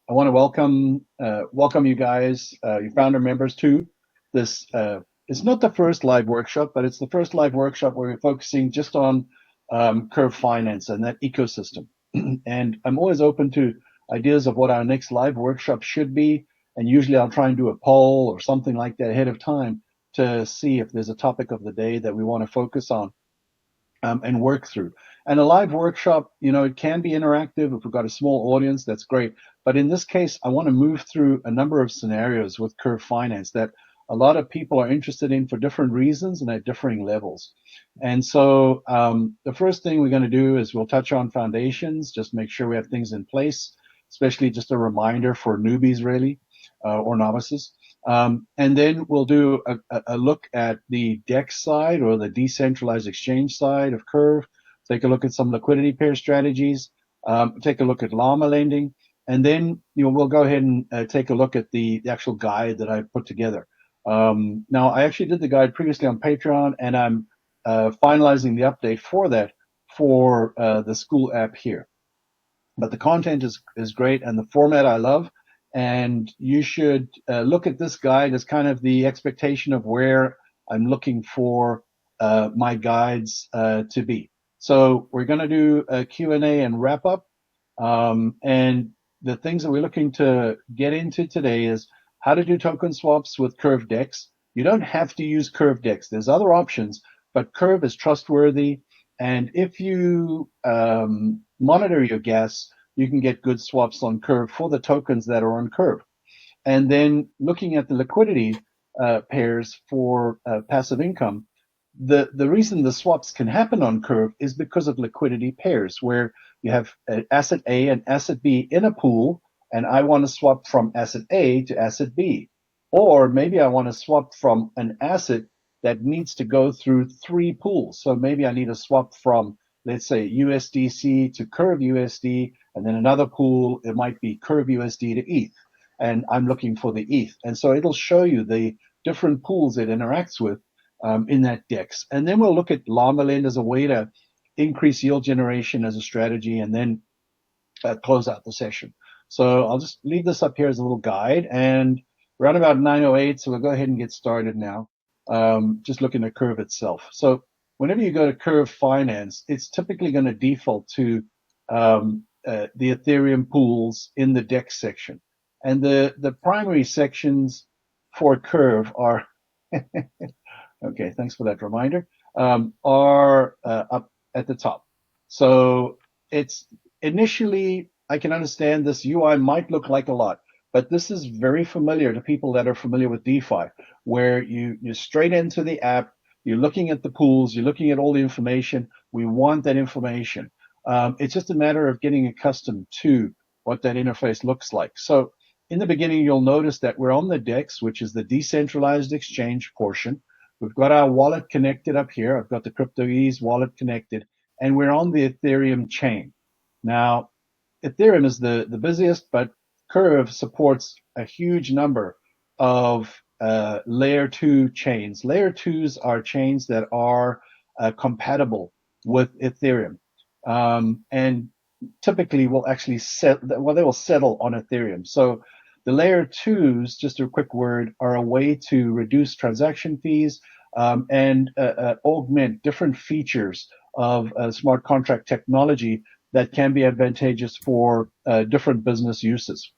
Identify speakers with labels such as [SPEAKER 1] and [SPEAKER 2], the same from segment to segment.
[SPEAKER 1] I want to welcome you guys, your founder members, to this. It's not the first live workshop, but it's the first live workshop where we're focusing just on Curve Finance and that ecosystem. And I'm always open to ideas of what our next live workshop should be. And usually I'll try and do a poll or something like that ahead of time to see if there's a topic of the day that we want to focus on and work through. And a live workshop, it can be interactive. If we've got a small audience, that's great. But in this case, I want to move through a number of scenarios with Curve Finance that a lot of people are interested in for different reasons and at differing levels. And so the first thing we're going to do is we'll touch on foundations, just make sure we have things in place, especially just a reminder for newbies, really, or novices. And then we'll do a look at the DEX side or the decentralized exchange side of Curve, take a look at some liquidity pair strategies, take a look at Llamalending, and then we'll go ahead and take a look at the actual guide that I put together. Now, I actually did the guide previously on Patreon, and I'm finalizing the update for that for the school app here. But the content is great, and the format I love. And you should look at this guide as kind of the expectation of where I'm looking for my guides to be. So we're going to do a Q&A and wrap up. And the things that we're looking to get into today is how to do token swaps with Curve DEX. You don't have to use Curve DEX. There's other options, but Curve is trustworthy. And if you monitor your gas, you can get good swaps on Curve for the tokens that are on Curve. And then looking at the liquidity pairs for passive income, the reason the swaps can happen on Curve is because of liquidity pairs, where you have asset A and asset B in a pool, and I want to swap from asset A to asset B. Or maybe I want to swap from an asset that needs to go through three pools. So maybe I need a swap from, let's say, USDC to Curve USD, and then another pool, it might be Curve USD to ETH. And I'm looking for the ETH. And so it'll show you the different pools it interacts with in that DEX. And then we'll look at Llamalend as a way to increase yield generation as a strategy, and then close out the session. So I'll just leave this up here as a little guide, and we're at about 9:08, so we'll go ahead and get started now. Just looking at Curve itself. So whenever you go to Curve Finance, it's typically going to default to the Ethereum pools in the DEX section. And the primary sections for Curve are, okay, thanks for that reminder, are up at the top. So it's initially, I can understand this UI might look like a lot, but this is very familiar to people that are familiar with DeFi, where you're straight into the app, you're looking at the pools, you're looking at all the information. We want that information. It's just a matter of getting accustomed to what that interface looks like. So in the beginning, you'll notice that we're on the DEX, which is the decentralized exchange portion. We've got our wallet connected up here. I've got the CryptoEase wallet connected, and we're on the Ethereum chain. Now, Ethereum is the busiest, but Curve supports a huge number of layer 2 chains. Layer 2s are chains that are compatible with Ethereum, and typically will actually they will settle on Ethereum. So the layer 2s, just a quick word, are a way to reduce transaction fees and augment different features of smart contract technology that can be advantageous for different business uses.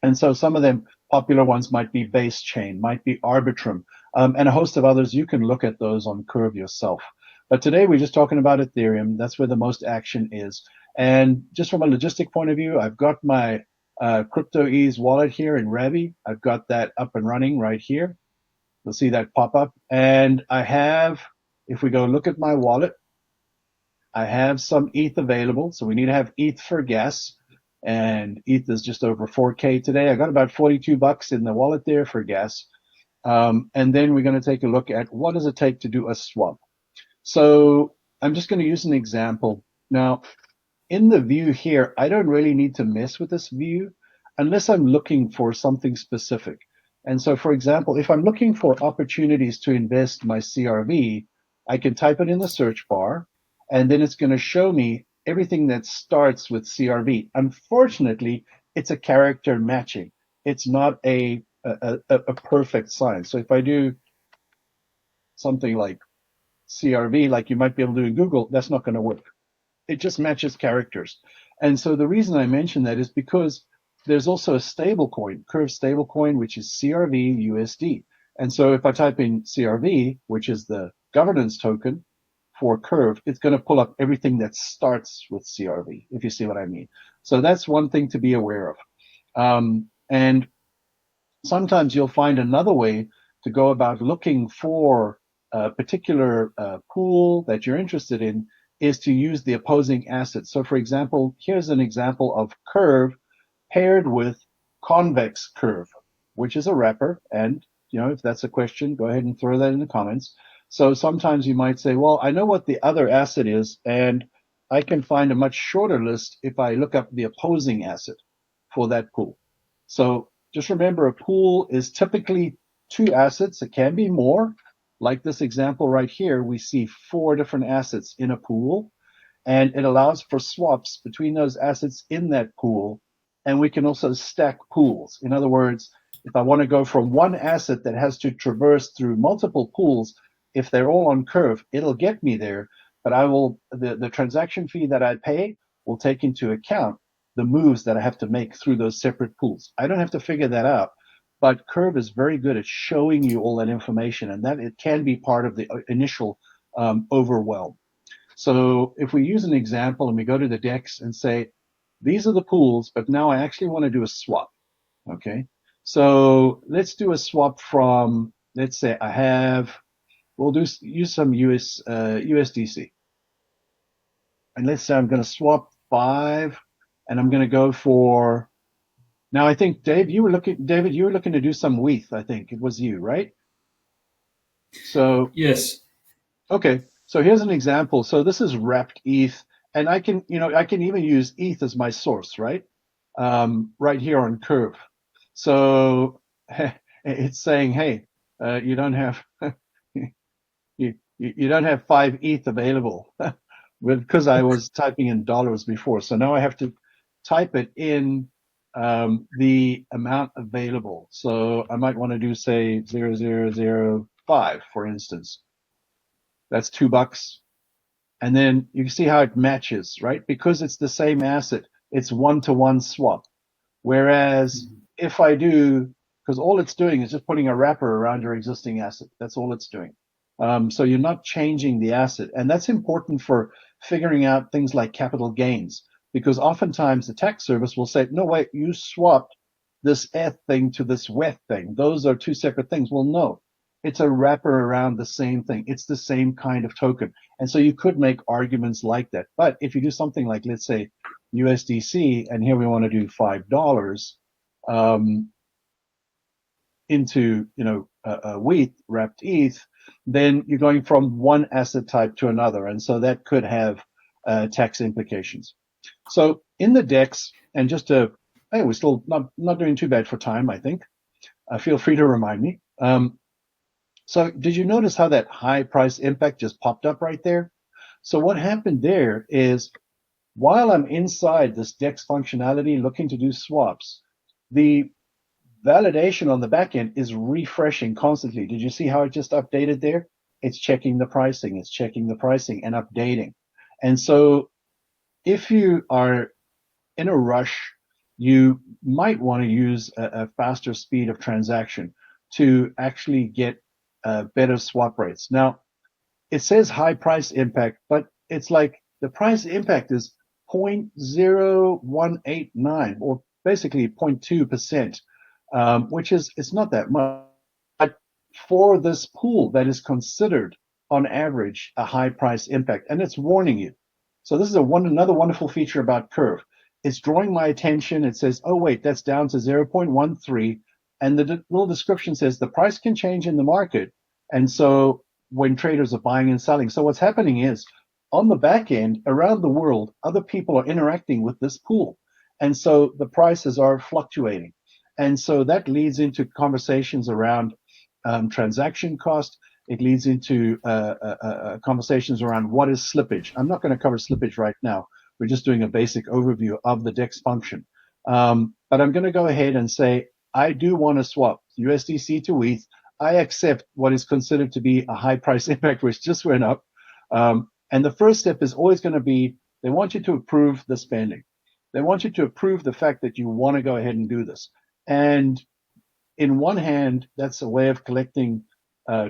[SPEAKER 1] And so some of them, popular ones, might be Base Chain, might be Arbitrum, and a host of others. You can look at those on Curve yourself. But today we're just talking about Ethereum. That's where the most action is. And just from a logistic point of view, I've got my CryptoEase wallet here in Ravi. I've got that up and running right here. You'll see that pop up. And I have, if we go look at my wallet, I have some ETH available. So we need to have ETH for gas. And ETH is just over 4K today. I got about $42 in the wallet there for gas. And then we're going to take a look at what does it take to do a swap. So I'm just going to use an example. Now, in the view here, I don't really need to mess with this view unless I'm looking for something specific. And so, for example, if I'm looking for opportunities to invest my CRV, I can type it in the search bar, and then it's going to show me everything that starts with CRV. Unfortunately, it's a character matching. It's not a perfect science. So if I do something like CRV, like you might be able to do in Google, that's not going to work. It just matches characters. And so the reason I mention that is because there's also a stable coin, Curve stable coin, which is CRV USD. And so if I type in CRV, which is the governance token for Curve, it's going to pull up everything that starts with CRV, if you see what I mean. So that's one thing to be aware of. And sometimes you'll find another way to go about looking for a particular pool that you're interested in is to use the opposing asset. So for example, here's an example of Curve paired with convex Curve, which is a wrapper. And if that's a question, go ahead and throw that in the comments. So sometimes you might say, well, I know what the other asset is, and I can find a much shorter list if I look up the opposing asset for that pool. So just remember, a pool is typically 2 assets. It can be more. Like this example right here, we see 4 different assets in a pool, and it allows for swaps between those assets in that pool. And we can also stack pools. In other words, if I want to go from one asset that has to traverse through multiple pools, if they're all on Curve, it'll get me there. But the transaction fee that I pay will take into account the moves that I have to make through those separate pools. I don't have to figure that out, but Curve is very good at showing you all that information, and that it can be part of the initial overwhelm. So if we use an example and we go to the DEX and say, these are the pools, but now I actually want to do a swap. Okay, so let's do a swap from, let's say we'll use some USDC. And let's say I'm going to swap 5, and I'm going to go for, now I think David, you were looking to do some WETH. I think it was you, right? So
[SPEAKER 2] Yes.
[SPEAKER 1] okay, so here's an example. So this is wrapped ETH, and I can even use ETH as my source, right? Right here on Curve. So it's saying, hey, you don't have you don't have 5 ETH available because I was typing in dollars before. So now I have to type it in the amount available. So I might want to do, say, 0005, for instance. That's $2. And then you see how it matches, right? Because it's the same asset, it's one-to-one swap. Whereas if I do, because all it's doing is just putting a wrapper around your existing asset. That's all it's doing. So you're not changing the asset. And that's important for figuring out things like capital gains, because oftentimes the tax service will say, no, wait, you swapped this ETH thing to this WETH thing. Those are 2 separate things. Well, no, it's a wrapper around the same thing. It's the same kind of token. And so you could make arguments like that. But if you do something like, let's say, USDC, and here we want to do $5 into WETH, wrapped ETH, then you're going from one asset type to another, and so that could have tax implications. So in the DEX, and just to, hey, we're still not doing too bad for time, I think. Feel free to remind me. So did you notice how that high price impact just popped up right there? So what happened there is, while I'm inside this DEX functionality looking to do swaps, the validation on the back end is refreshing constantly. Did you see how it just updated there? It's checking the pricing, and updating. And so if you are in a rush, you might want to use a faster speed of transaction to actually get better swap rates. Now, it says high price impact, but it's like the price impact is 0.0189, or basically 0.2%, which is, it's not that much. But for this pool that is considered on average a high price impact, and it's warning you. So this is another wonderful feature about Curve. It's drawing my attention. It says, oh wait, that's down to 0.13, and the little description says the price can change in the market. And so when traders are buying and selling, so what's happening is, on the back end, around the world, other people are interacting with this pool. And so the prices are fluctuating. And so that leads into conversations around transaction cost. It leads into conversations around what is slippage. I'm not going to cover slippage right now. We're just doing a basic overview of the DEX function. But but I'm going to go ahead and say, I do want to swap USDC to ETH. I accept what is considered to be a high price impact, which just went up. And the first step is always going to be, they want you to approve the spending. They want you to approve the fact that you want to go ahead and do this. And in one hand, that's a way of collecting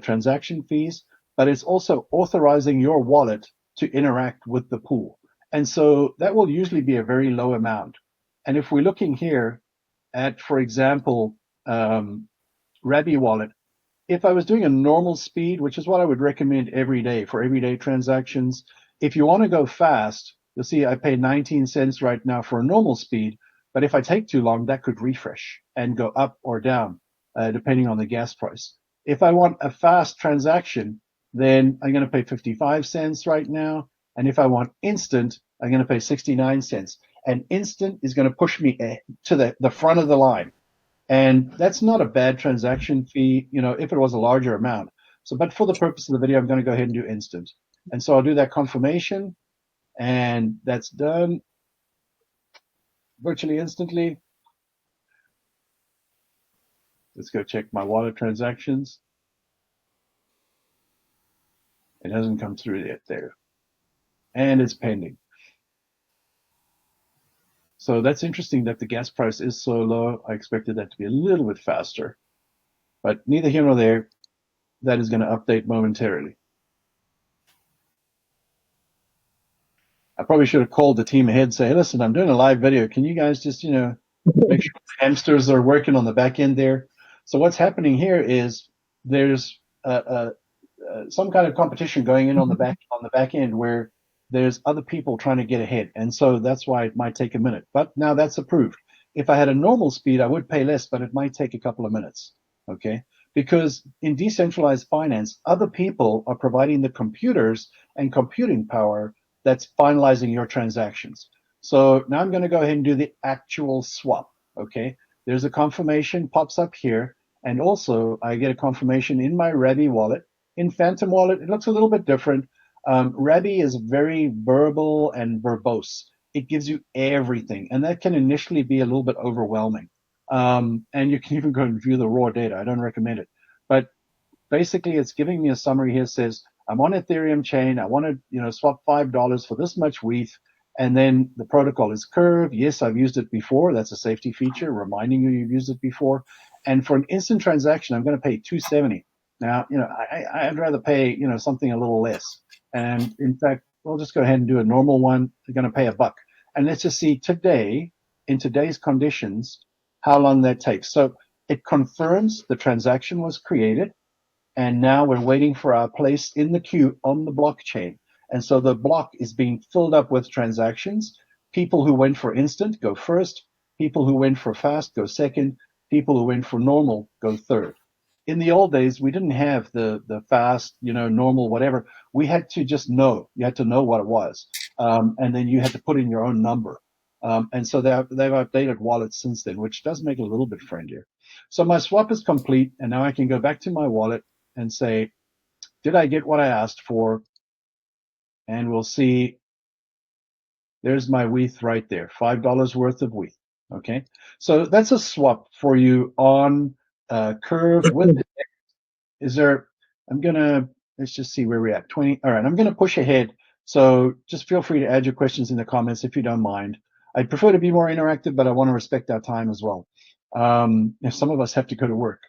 [SPEAKER 1] transaction fees, but it's also authorizing your wallet to interact with the pool. And so that will usually be a very low amount. And if we're looking here at, for example, Rabi wallet, if I was doing a normal speed, which is what I would recommend every day for everyday transactions, if you want to go fast, you'll see I pay 19 cents right now for a normal speed. But if I take too long, that could refresh and go up or down, depending on the gas price. If I want a fast transaction, then I'm going to pay 55 cents right now. And if I want instant, I'm going to pay 69 cents. And instant is going to push me to the front of the line. And that's not a bad transaction fee, if it was a larger amount. So, but for the purpose of the video, I'm going to go ahead and do instant. And so I'll do that confirmation, and that's done virtually instantly. Let's go check my wallet transactions. It hasn't come through yet there. And it's pending. So that's interesting that the gas price is so low. I expected that to be a little bit faster. But neither here nor there. That is going to update momentarily. I probably should have called the team ahead and say, hey, listen, I'm doing a live video. Can you guys just, make sure the hamsters are working on the back end there? So what's happening here is there's some kind of competition going in on the back end where there's other people trying to get ahead. And so that's why it might take a minute. But now that's approved. If I had a normal speed, I would pay less, but it might take a couple of minutes. Okay. Because in decentralized finance, other people are providing the computers and computing power that's finalizing your transactions. So now I'm going to go ahead and do the actual swap. Okay. There's a confirmation pops up here. And also I get a confirmation in my Rabi wallet. In Phantom wallet, it looks a little bit different. Rabi is very verbal and verbose. It gives you everything. And that can initially be a little bit overwhelming. And you can even go and view the raw data. I don't recommend it. But basically, it's giving me a summary here. It says, I'm on Ethereum chain. I want to swap $5 for this much ETH. And then the protocol is Curve. Yes, I've used it before. That's a safety feature, reminding you you've used it before. And for an instant transaction, I'm going to pay $2.70. Now, I'd rather pay, something a little less. And in fact, we'll just go ahead and do a normal one. They're going to pay $1. And let's just see today, in today's conditions, how long that takes. So it confirms the transaction was created, and now we're waiting for our place in the queue on the blockchain. And so the block is being filled up with transactions. People who went for instant go first. People who went for fast go second. People who went for normal go third. In the old days, we didn't have the fast, normal, whatever. We had to just know. You had to know what it was. And then you had to put in your own number. And so they've updated wallets since then, which does make it a little bit friendlier. So my swap is complete, and now I can go back to my wallet and say, did I get what I asked for? And we'll see, there's my ETH right there, $5 worth of ETH. Okay, so that's a swap for you on Curve. Let's just see where we're at, 20. All right, I'm going to push ahead. So just feel free to add your questions in the comments if you don't mind. I'd prefer to be more interactive, but I want to respect our time as well. If some of us have to go to work.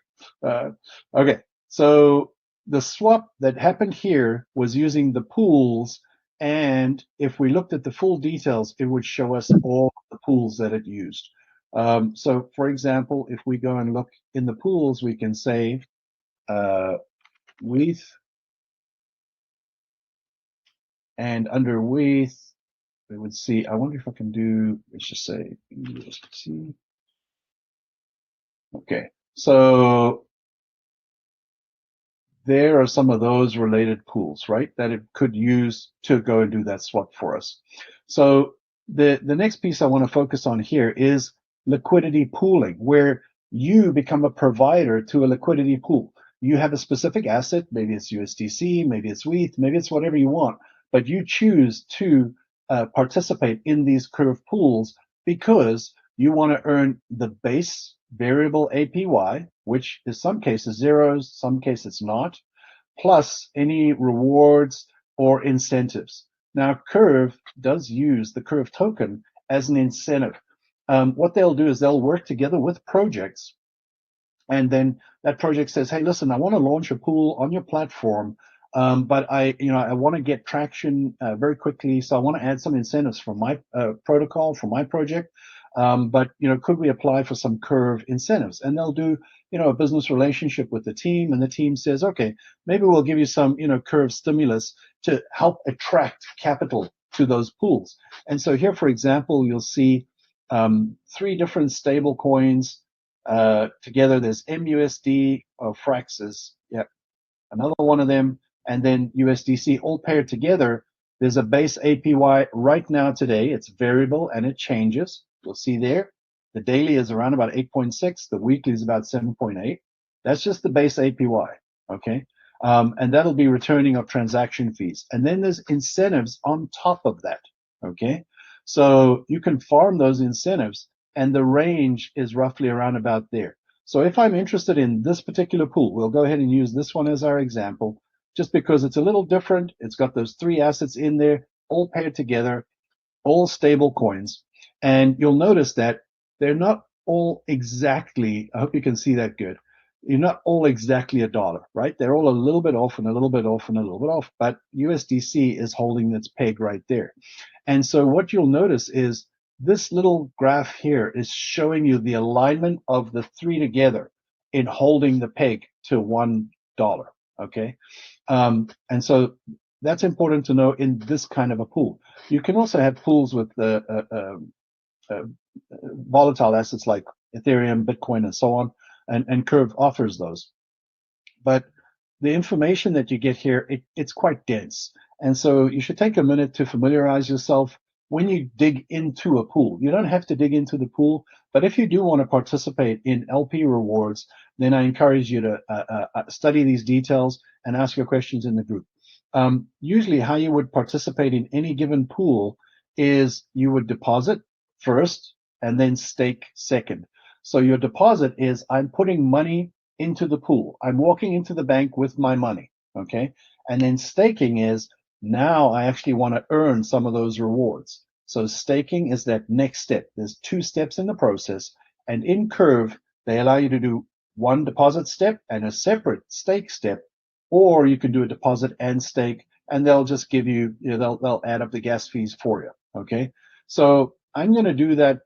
[SPEAKER 1] Okay, so the swap that happened here was using the pools, and if we looked at the full details, it would show us all the pools that it used. So for example, if we go and look in the pools, we can say ETH, and under ETH, we would see, I wonder if I can do, let's just say USDC. Okay, so there are some of those related pools, right, that it could use to go and do that swap for us. So the next piece I want to focus on here is liquidity pooling, where you become a provider to a liquidity pool. You have a specific asset, maybe it's USDC, maybe it's ETH, maybe it's whatever you want, but you choose to participate in these Curve pools because you want to earn the base variable APY, which in some cases zeros, some cases it's not, plus any rewards or incentives. Now, Curve does use the Curve token as an incentive. What they'll do is they'll work together with projects, and then that project says, "Hey, listen, I want to launch a pool on your platform, but I want to get traction very quickly, so I want to add some incentives for my protocol for my project. But could we apply for some Curve incentives?" And they'll do a business relationship with the team, and the team says, "Okay, maybe we'll give you some Curve stimulus to help attract capital to those pools." And so here, for example, you'll see 3 different stable coins. Together, there's MUSD or Fraxes, another one of them, and then USDC, all paired together. There's a base APY right now today. It's variable and it changes. You'll see there. The daily is around about 8.6. The weekly is about 7.8. That's just the base APY, okay? And that'll be returning of transaction fees. And then there's incentives on top of that, okay? So you can farm those incentives, and the range is roughly around about there. So if I'm interested in this particular pool, we'll go ahead and use this one as our example, just because it's a little different. It's got those 3 assets in there, all paired together, all stable coins. And you'll notice that they're not all exactly, I hope you can see that good. You're not all exactly $1, right? They're all a little bit off and a little bit off and a little bit off, but USDC is holding its peg right there. And so what you'll notice is this little graph here is showing you the alignment of the 3 together in holding the peg to $1, okay? And so that's important to know in this kind of a pool. You can also have pools with volatile assets like Ethereum, Bitcoin, and so on, and Curve offers those. But the information that you get here, it's quite dense. And so you should take a minute to familiarize yourself when you dig into a pool. You don't have to dig into the pool, but if you do want to participate in LP rewards, then I encourage you to study these details and ask your questions in the group. Usually how you would participate in any given pool is you would deposit first and then stake second. So your deposit is, I'm putting money into the pool. I'm walking into the bank with my money, okay? And then staking is, now I actually want to earn some of those rewards. So staking is that next step. There's 2 steps in the process, and in Curve, they allow you to do one deposit step and a separate stake step, or you can do a deposit and stake, and they'll just give you, they'll add up the gas fees for you, okay? So I'm going to do that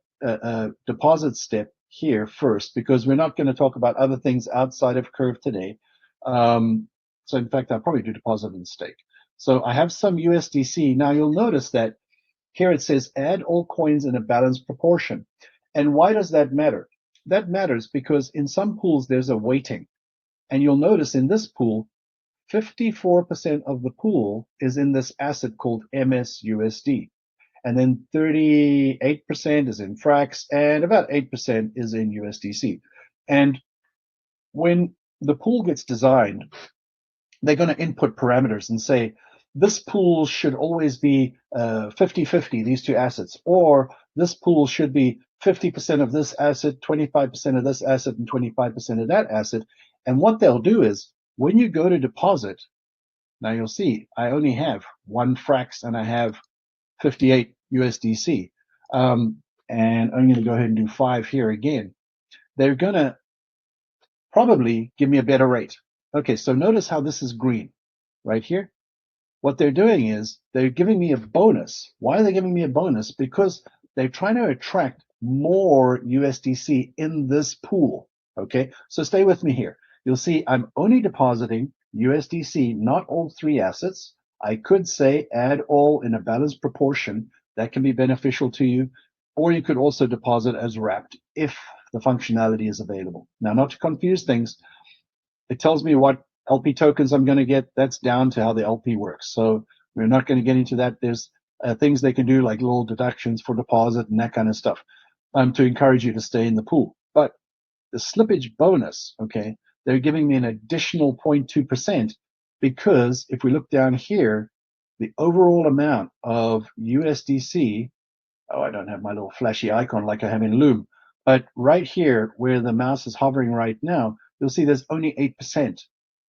[SPEAKER 1] deposit step here first, because we're not going to talk about other things outside of Curve today. So in fact, I'll probably do deposit and stake. So I have some USDC. Now you'll notice that here it says add all coins in a balanced proportion. And why does that matter? That matters because in some pools there's a weighting. And you'll notice in this pool, 54% of the pool is in this asset called MSUSD. And then 38% is in Frax, and about 8% is in USDC. And when the pool gets designed, they're going to input parameters and say, this pool should always be 50-50, these 2 assets, or this pool should be 50% of this asset, 25% of this asset, and 25% of that asset. And what they'll do is, when you go to deposit, now you'll see I only have 1 Frax and I have 58 USDC. And I'm going to go ahead and do 5 here again. They're going to probably give me a better rate. Okay, so notice how this is green right here. What they're doing is they're giving me a bonus. Why are they giving me a bonus? Because they're trying to attract more USDC in this pool. Okay, so stay with me here. You'll see I'm only depositing USDC, not all 3 assets. I could say add all in a balanced proportion. That can be beneficial to you. Or you could also deposit as wrapped if the functionality is available. Now, not to confuse things, it tells me what LP tokens I'm going to get. That's down to how the LP works. So we're not going to get into that. There's things they can do, like little deductions for deposit and that kind of stuff, to encourage you to stay in the pool. But the slippage bonus, okay, they're giving me an additional 0.2%, because if we look down here, the overall amount of USDC Oh, I don't have my little flashy icon like I have in Loom. But right here, where the mouse is hovering right now, you'll see there's only 8%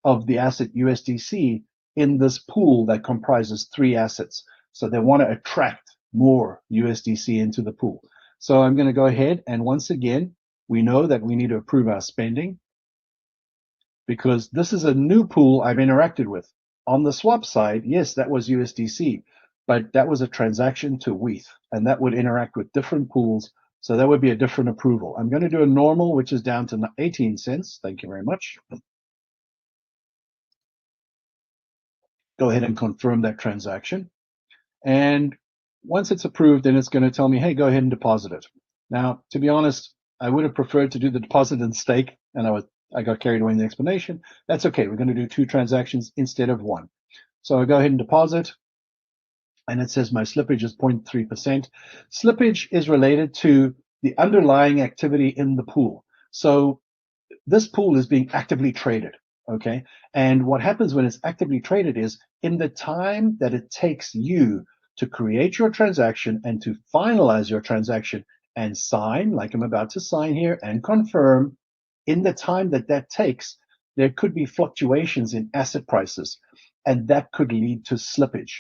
[SPEAKER 1] of the asset USDC in this pool that comprises 3 assets. So they want to attract more USDC into the pool. So I'm going to go ahead, and once again, we know that we need to approve our spending because this is a new pool I've interacted with. On the swap side, yes, that was USDC, but that was a transaction to WETH, and that would interact with different pools. So that would be a different approval. I'm going to do a normal, which is down to 18 cents. Thank you very much. Go ahead and confirm that transaction. And once it's approved, then it's going to tell me, hey, go ahead and deposit it. Now, to be honest, I would have preferred to do the deposit and stake, and I got carried away in the explanation. That's okay. We're going to do 2 transactions instead of 1. So I go ahead and deposit, and it says my slippage is 0.3%. Slippage is related to the underlying activity in the pool. So this pool is being actively traded, okay? And what happens when it's actively traded is in the time that it takes you to create your transaction and to finalize your transaction and sign, like I'm about to sign here, and confirm, in the time that that takes, there could be fluctuations in asset prices, and that could lead to slippage,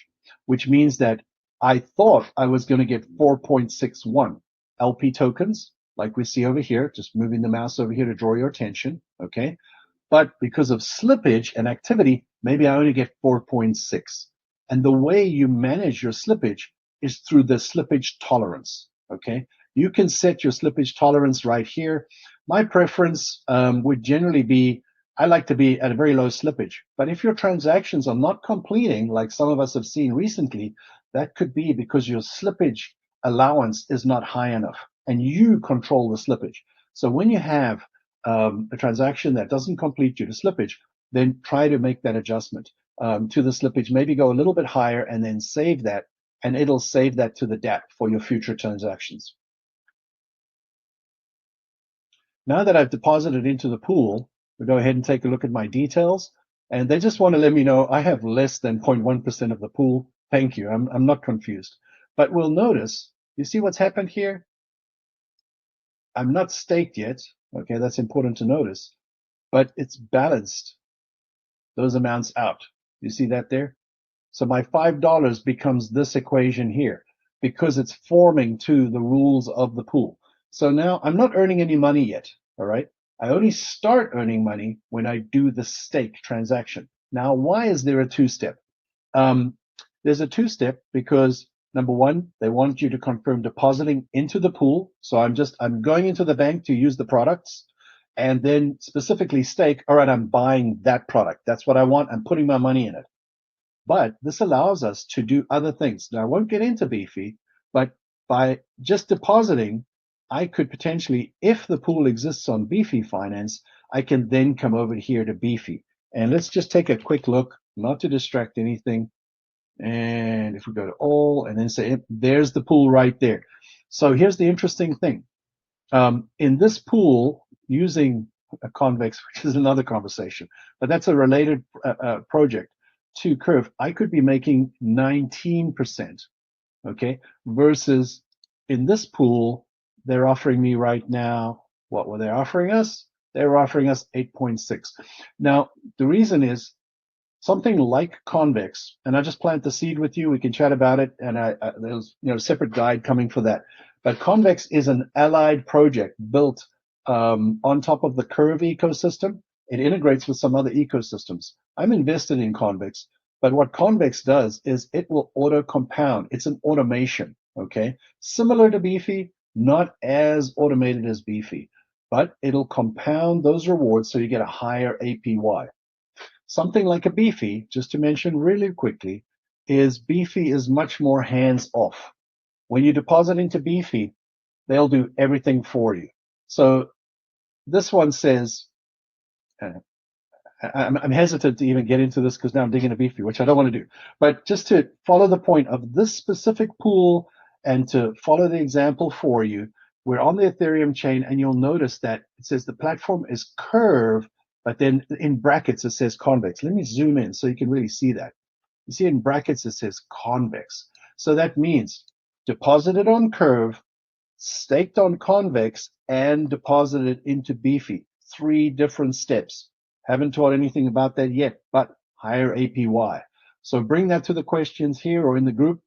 [SPEAKER 1] which means that I thought I was going to get 4.61 LP tokens, like we see over here, just moving the mouse over here to draw your attention, okay? But because of slippage and activity, maybe I only get 4.6. And the way you manage your slippage is through the slippage tolerance, okay? You can set your slippage tolerance right here. My preference would generally be, I like to be at a very low slippage. But if your transactions are not completing, like some of us have seen recently, that could be because your slippage allowance is not high enough and you control the slippage. So when you have a transaction that doesn't complete due to slippage, then try to make that adjustment to the slippage. Maybe go a little bit higher and then save that, and it'll save that to the DApp for your future transactions. Now that I've deposited into the pool, we'll go ahead and take a look at my details. And they just want to let me know I have less than 0.1% of the pool. Thank you. I'm not confused. But we'll notice, you see what's happened here? I'm not staked yet. Okay, that's important to notice. But it's balanced those amounts out. You see that there? So my $5 becomes this equation here because it's forming to the rules of the pool. So now I'm not earning any money yet, all right? I only start earning money when I do the stake transaction. Now, why is there a 2-step? There's a 2-step because number one, they want you to confirm depositing into the pool. So I'm going into the bank to use the products and then specifically stake. All right, I'm buying that product. That's what I want. I'm putting my money in it. But this allows us to do other things. Now, I won't get into Beefy, but by just depositing, I could potentially, if the pool exists on Beefy Finance, I can then come over here to Beefy. And let's just take a quick look, not to distract anything. And if we go to all and then say, there's the pool right there. So here's the interesting thing. In this pool, using a convex, which is another conversation, but that's a related project to Curve, I could be making 19%, okay, versus in this pool, they're offering me right now, what were they offering us? They were offering us 8.6. Now, the reason is something like convex, and I just plant the seed with you. We can chat about it, and there's a separate guide coming for that. But convex is an allied project built on top of the Curve ecosystem. It integrates with some other ecosystems. I'm invested in convex, but what convex does is it will auto compound. It's an automation, okay? Similar to Beefy, not as automated as Beefy, but it'll compound those rewards so you get a higher APY. Something like a Beefy, just to mention really quickly, is Beefy is much more hands-off. When you deposit into Beefy, they'll do everything for you. So this one says, I'm hesitant to even get into this because now I'm digging a Beefy, which I don't want to do. But just to follow the point of this specific pool and to follow the example for you, we're on the Ethereum chain, and you'll notice that it says the platform is Curve, but then in brackets it says convex. Let me zoom in so you can really see that. You see in brackets it says convex. So that means deposited on Curve, staked on Convex, and deposited into Beefy. 3 different steps. Haven't taught anything about that yet, but higher APY. So bring that to the questions here or in the group,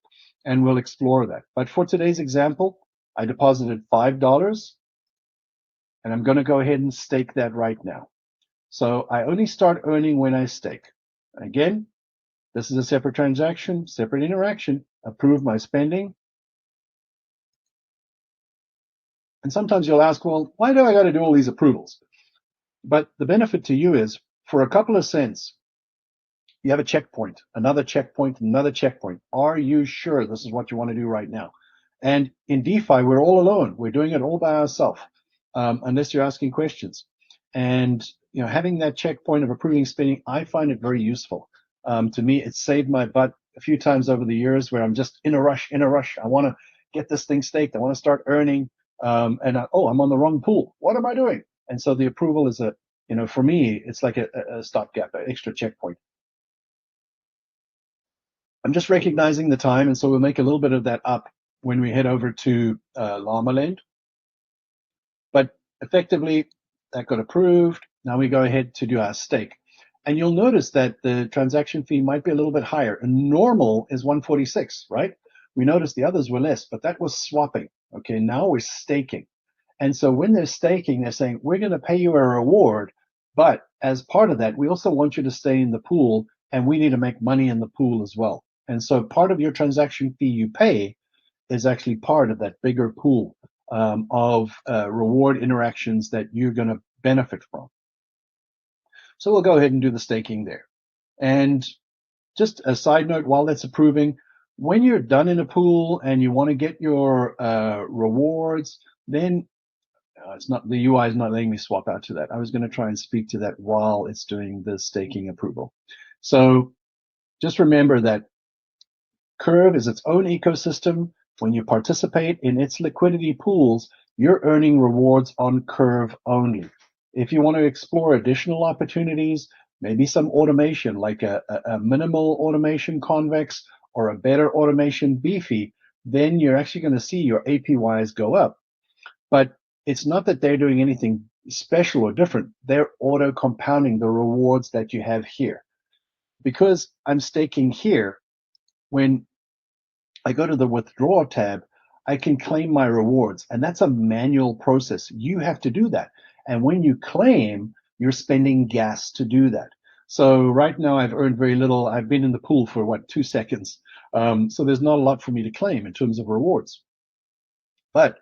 [SPEAKER 1] and we'll explore that. But for today's example, I deposited $5, and I'm going to go ahead and stake that right now. So I only start earning when I stake. Again, this is a separate transaction, separate interaction. Approve my spending. And sometimes you'll ask, well, why do I got to do all these approvals? But the benefit to you is for a couple of cents, you have a checkpoint, another checkpoint, another checkpoint. Are you sure this is what you want to do right now? And in DeFi, we're all alone. We're doing it all by ourselves, unless you're asking questions. And having that checkpoint of approving spending, I find it very useful. To me, it's saved my butt a few times over the years where I'm just in a rush. I want to get this thing staked. I want to start earning. I'm on the wrong pool. What am I doing? And so the approval is for me, it's like a stopgap, an extra checkpoint. I'm just recognizing the time, and so we'll make a little bit of that up when we head over to Llamalend. But effectively, that got approved. Now we go ahead to do our stake. And you'll notice that the transaction fee might be a little bit higher. And normal is 146, right? We noticed the others were less, but that was swapping. Okay, now we're staking. And so when they're staking, they're saying, we're going to pay you a reward, but as part of that, we also want you to stay in the pool, and we need to make money in the pool as well. And so part of your transaction fee you pay is actually part of that bigger pool of reward interactions that you're going to benefit from. So we'll go ahead and do the staking there. And just a side note, while that's approving, when you're done in a pool and you want to get your rewards, then the UI is not letting me swap out to that. I was going to try and speak to that while it's doing the staking approval. So just remember that Curve is its own ecosystem. When you participate in its liquidity pools, you're earning rewards on Curve only. If you want to explore additional opportunities, maybe some automation like a minimal automation Convex or a better automation Beefy, then you're actually going to see your APYs go up. But it's not that they're doing anything special or different. They're auto compounding the rewards that you have here. Because I'm staking here, when I go to the withdraw tab, I can claim my rewards, and that's a manual process. You have to do that. And when you claim, you're spending gas to do that. So right now I've earned very little. I've been in the pool for 2 seconds. So there's not a lot for me to claim in terms of rewards. But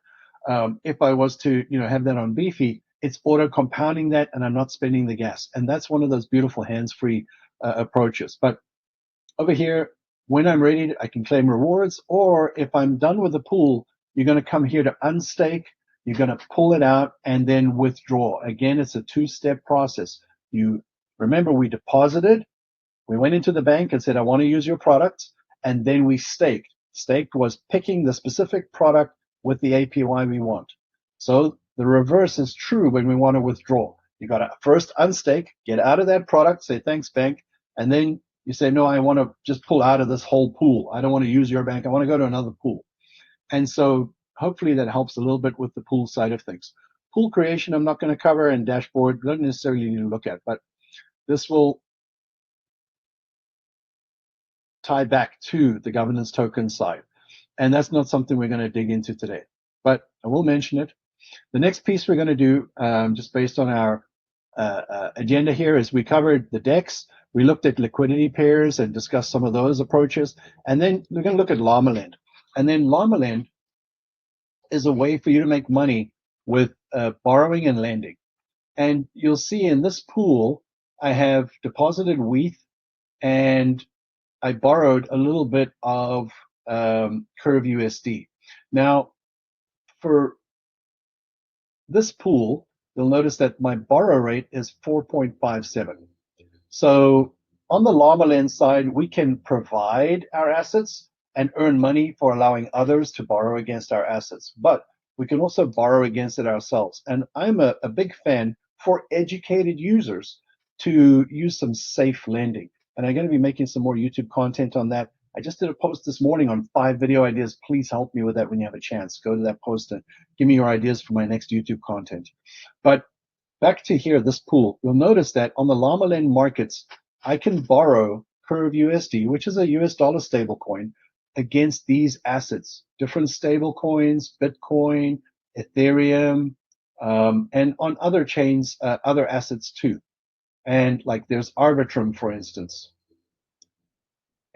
[SPEAKER 1] if I was to have that on Beefy, it's auto compounding that, and I'm not spending the gas. And that's one of those beautiful hands-free approaches. But over here, when I'm ready, I can claim rewards, or if I'm done with the pool, you're going to come here to unstake, you're going to pull it out, and then withdraw. Again, it's a 2-step process. You remember, we deposited, we went into the bank and said, I want to use your products, and then we staked. Staked was picking the specific product with the APY we want. So the reverse is true when we want to withdraw. You got to first unstake, get out of that product, say thanks, bank, and then you say, no, I want to just pull out of this whole pool. I don't want to use your bank. I want to go to another pool. And so hopefully that helps a little bit with the pool side of things. Pool creation, I'm not going to cover, and dashboard, don't necessarily need to look at, but this will tie back to the governance token side. And that's not something we're going to dig into today, but I will mention it. The next piece we're going to do, just based on our agenda here, is we covered the DEX. We looked at liquidity pairs and discussed some of those approaches. And then we're going to look at Llamalend. And then Llamalend is a way for you to make money with borrowing and lending. And you'll see in this pool, I have deposited WETH, and I borrowed a little bit of Curve USD. Now, for this pool, you'll notice that my borrow rate is 4.57. So on the Llamalend side, we can provide our assets and earn money for allowing others to borrow against our assets. But we can also borrow against it ourselves. And I'm a big fan for educated users to use some safe lending. And I'm going to be making some more YouTube content on that. I just did a post this morning on 5 video ideas. Please help me with that when you have a chance. Go to that post and give me your ideas for my next YouTube content. But back to here, this pool, you'll notice that on the Llamalend markets, I can borrow Curve USD, which is a US dollar stablecoin, against these assets, different stable coins, Bitcoin, Ethereum, and on other chains, other assets too. And like there's Arbitrum, for instance,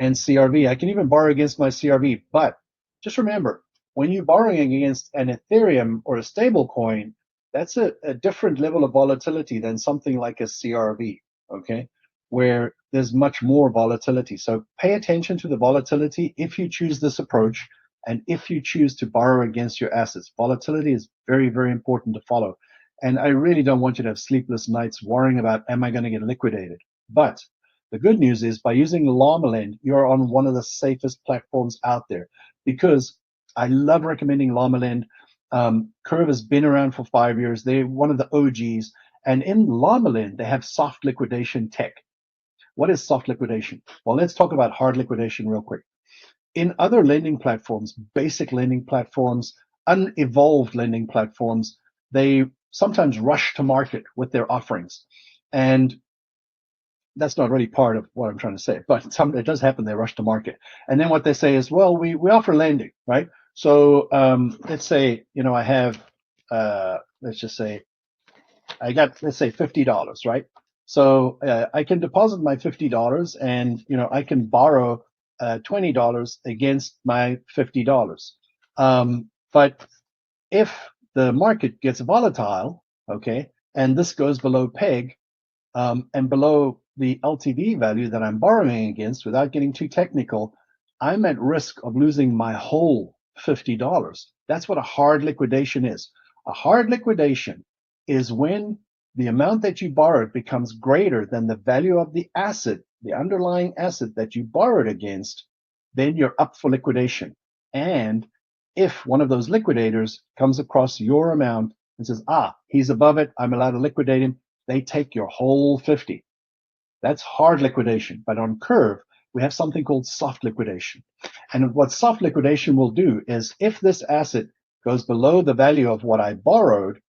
[SPEAKER 1] and CRV. I can even borrow against my CRV. But just remember, when you're borrowing against an Ethereum or a stable coin, that's a different level of volatility than something like a CRV, okay, where there's much more volatility. So pay attention to the volatility if you choose this approach and if you choose to borrow against your assets. Volatility is very, very important to follow. And I really don't want you to have sleepless nights worrying about, am I going to get liquidated? But the good news is by using Llamalend, you're on one of the safest platforms out there, because I love recommending Llamalend. Curve has been around for 5 years. They're one of the OGs. And in Llamalend, they have soft liquidation tech. What is soft liquidation? Well, let's talk about hard liquidation real quick. In other lending platforms, basic lending platforms, unevolved lending platforms, they sometimes rush to market with their offerings. And that's not really part of what I'm trying to say, but it does happen. They rush to market. And then what they say is, well, we offer lending, right? So let's say, I have, let's just say, I got, let's say $50, right? So I can deposit my $50 and, I can borrow $20 against my $50. But if the market gets volatile, okay, and this goes below peg, and below the LTV value that I'm borrowing against, without getting too technical, I'm at risk of losing my whole $50. That's what a hard liquidation is. A hard liquidation is when the amount that you borrowed becomes greater than the value of the asset, the underlying asset that you borrowed against, then you're up for liquidation. And if one of those liquidators comes across your amount and says, he's above it, I'm allowed to liquidate him, they take your whole 50. That's hard liquidation. But on Curve, we have something called soft liquidation. And what soft liquidation will do is, if this asset goes below the value of what I borrowed,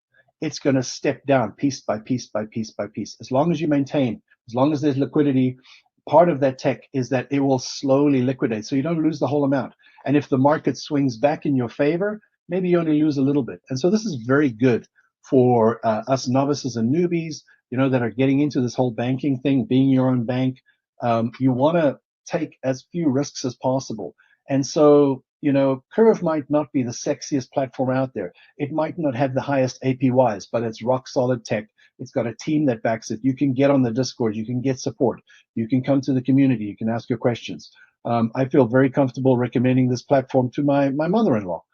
[SPEAKER 1] it's going to step down piece by piece by piece by piece. As long as you maintain, as long as there's liquidity, part of that tech is that it will slowly liquidate, so you don't lose the whole amount. And if the market swings back in your favor, maybe you only lose a little bit. And so this is very good for us novices and newbies, that are getting into this whole banking thing, being your own bank. You want to take as few risks as possible. And so, Curve might not be the sexiest platform out there. It might not have the highest APYs, but it's rock solid tech. It's got a team that backs it. You can get on the Discord. You can get support. You can come to the community. You can ask your questions. I feel very comfortable recommending this platform to my mother-in-law,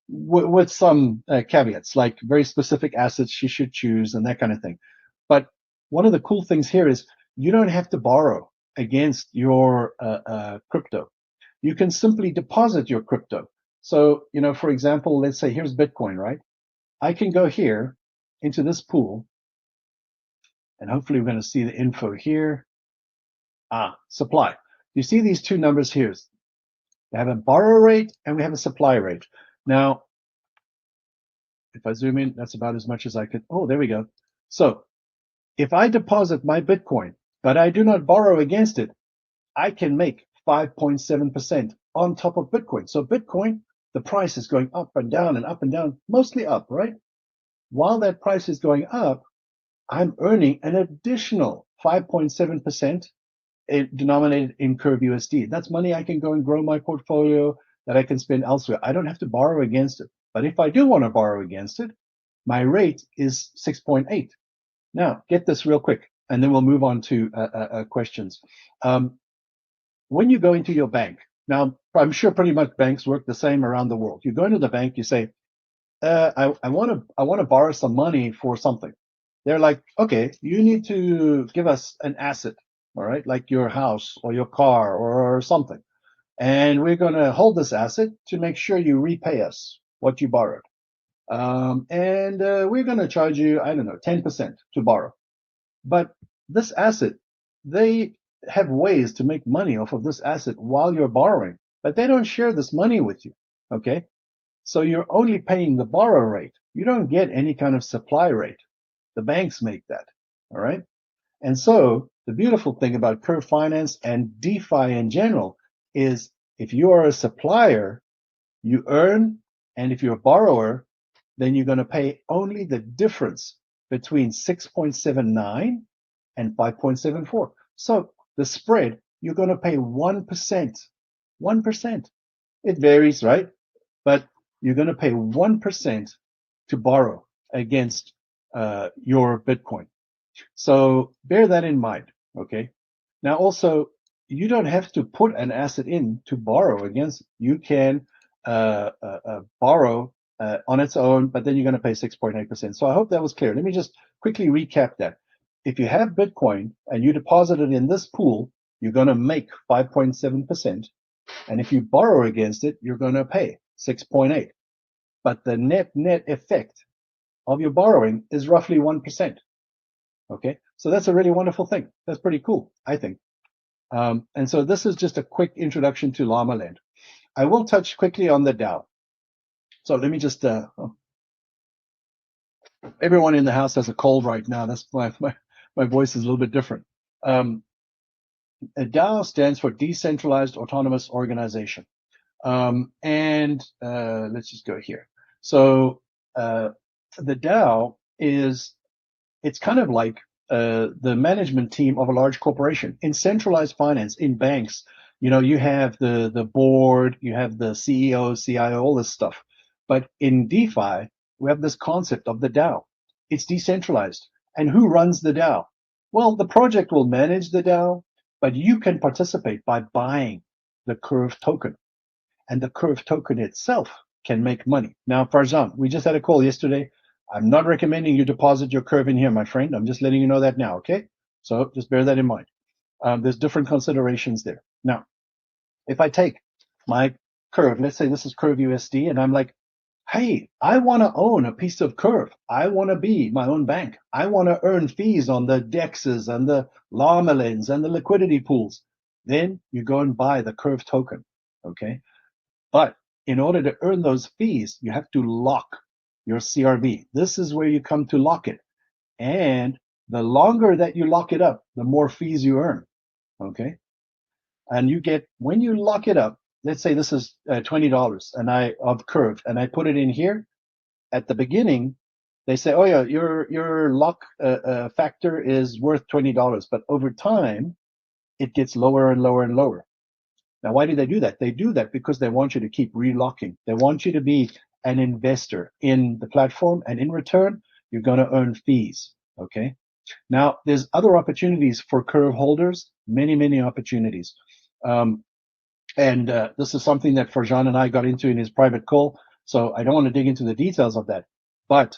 [SPEAKER 1] with some caveats, like very specific assets she should choose and that kind of thing. But one of the cool things here is you don't have to borrow against your crypto. You can simply deposit your crypto. So, for example, let's say here's Bitcoin, right? I can go here into this pool, and hopefully we're going to see the info here. Supply. You see these two numbers here. We have a borrow rate and we have a supply rate. Now, if I zoom in, that's about as much as I could. Oh, there we go. So if I deposit my Bitcoin, but I do not borrow against it, I can make 5.7% on top of Bitcoin. So Bitcoin, the price is going up and down and up and down, mostly up, right? While that price is going up, I'm earning an additional 5.7% denominated in Curve USD. That's money I can go and grow my portfolio that I can spend elsewhere. I don't have to borrow against it. But if I do want to borrow against it, my rate is 6.8. Now, get this real quick, and then we'll move on to questions. When you go into your bank, now, I'm sure pretty much banks work the same around the world. You go into the bank, you say, I want to borrow some money for something. They're like, okay, you need to give us an asset, all right, like your house or your car or something. And we're going to hold this asset to make sure you repay us what you borrowed. And we're going to charge you, I don't know, 10% to borrow. But this asset, have ways to make money off of this asset while you're borrowing, but they don't share this money with you. Okay. So you're only paying the borrow rate. You don't get any kind of supply rate. The banks make that. All right. And so the beautiful thing about Curve Finance and DeFi in general is if you are a supplier, you earn, and if you're a borrower, then you're going to pay only the difference between 6.79 and 5.74. So the spread, you're going to pay 1%. 1%. It varies, right? But you're going to pay 1% to borrow against your Bitcoin. So bear that in mind, okay? Now also, you don't have to put an asset in to borrow against. You can borrow on its own, but then you're going to pay 6.8%. So I hope that was clear. Let me just quickly recap that. If you have Bitcoin and you deposit it in this pool, you're going to make 5.7%. And if you borrow against it, you're going to pay 6.8. But the net effect of your borrowing is roughly 1%. Okay, so that's a really wonderful thing. That's pretty cool, I think. And so this is just a quick introduction to Llamalend. I will touch quickly on the DAO. So let me just, everyone in the house has a cold right now. That's why my voice is a little bit different. A DAO stands for Decentralized Autonomous Organization. And let's just go here. So the DAO it's kind of like the management team of a large corporation. In centralized finance, in banks, you have the board, you have the CEO, CIO, all this stuff. But in DeFi, we have this concept of the DAO. It's decentralized. And who runs the DAO? Well, the project will manage the DAO, but you can participate by buying the Curve token. And the Curve token itself can make money. Now, Farzan, we just had a call yesterday. I'm not recommending you deposit your Curve in here, my friend. I'm just letting you know that now, okay? So just bear that in mind. There's different considerations there. Now, if I take my Curve, let's say this is Curve USD, and I'm like, hey, I want to own a piece of Curve. I want to be my own bank. I want to earn fees on the DEXs and the Llamalends and the liquidity pools. Then you go and buy the Curve token, okay? But in order to earn those fees, you have to lock your CRV. This is where you come to lock it. And the longer that you lock it up, the more fees you earn. Okay. And you get, when you lock it up, let's say this is $20 and of Curve, and I put it in here at the beginning, they say, oh yeah, your lock factor is worth $20, but over time it gets lower and lower and lower. Now, why do they do that? They do that because they want you to keep relocking. They want you to be an investor in the platform, and in return, you're going to earn fees. Okay. Now, there's other opportunities for Curve holders, many, many opportunities. And this is something that Farjan and I got into in his private call. So I don't want to dig into the details of that. But